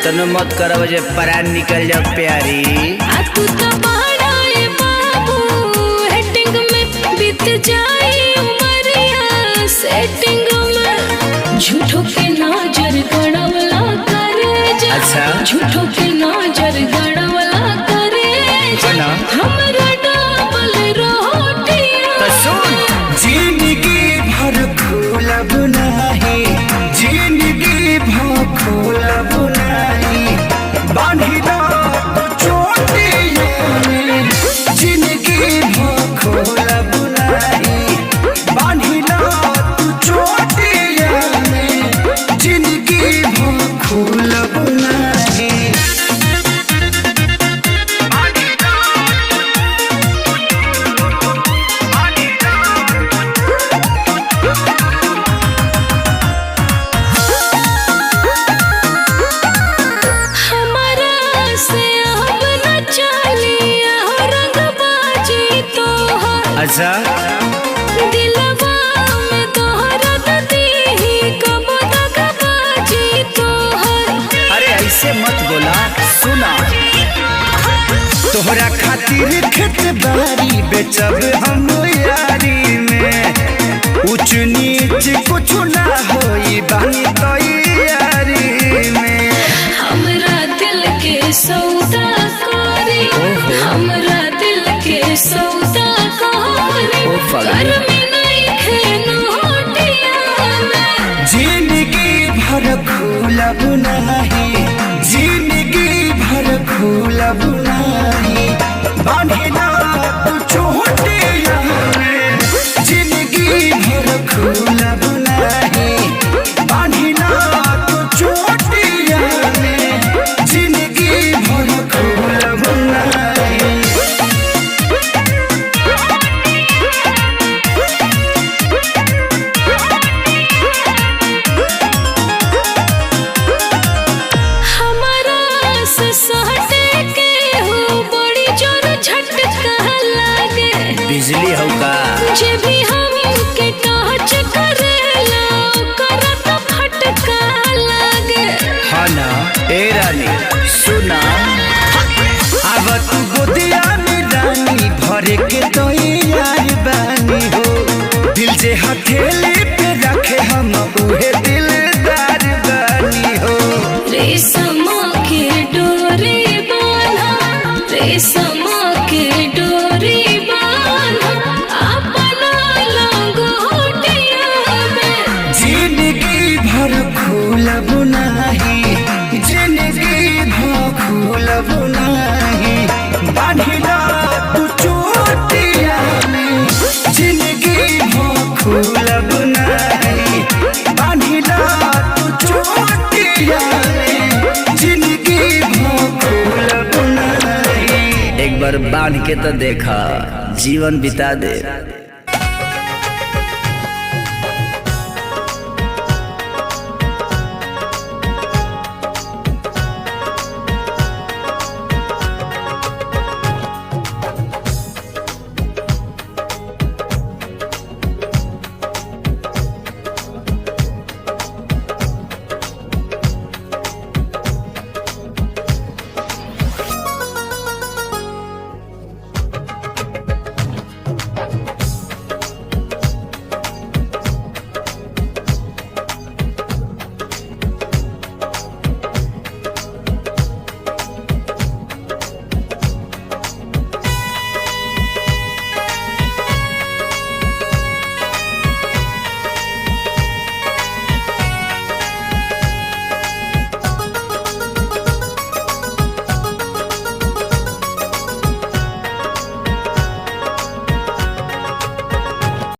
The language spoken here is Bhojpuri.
इतना मत करो जे परान निकल जाओ प्यारी। तू तो बड़ा है बाबू, हेटिंग में बीत जाए उमरिया सेटिंग में। झूठों के नजर गड़वला करे जा, अच्छा झूठों के नजर गड़वला करे जा, हमरा डबल रोटियां। तो सुन, जिंदगी भर खोलब नाही, जिंदगी भर खोलब नाही, बांधिला तो चोटियों में। जिंदगी भर खोलब नाही, बांधिला तो चोटियों में। जिंदगी भर खोलब नाही। अच्छा दिलवा में तोहरा दी कब तक बाजी तोहर। अरे ऐसे मत बोला, सुना तोहरा खातिर खेत बारी बेचब हम यारी में। ऊंच नीच कुछ ना होई बानी तैयारी में। हमरा दिल के सौदा करी, हमरा दिल के सौदा करी, घर में नहीं खेनोटिया में। जिंदगी भर खोलब नाही, जिंदगी भर खोलब नाही, बांधिला तू चोटिया में। जिंदगी भर खोलब नाही, बांधिला तू चोटिया में। जिंदगी भर खोलब नाही। बिजली हो का जे भी हमके टच करेला ओकरा तो फटका लागे। हाँ ना ए रानी सुना, अब तू गोदिया में रानी भरे के तो यार बानी हो। दिल जे हथेली पे रखे हम उहे दिलदार बानी हो। रेशम के डोरी बांधा, रेशम के डोरी बांधा अपना लंगोटिया में। जिंदगी भर खोलब नाही, जिंदगी भर खोलब नाही, बांधिला तू चोटिया में। जिंदगी भर खोलब नाही, बांधिला तू चोटिया में। जिंदगी भर खोलब नाही। एक बार बांध के तो देखा, जीवन बिता दे।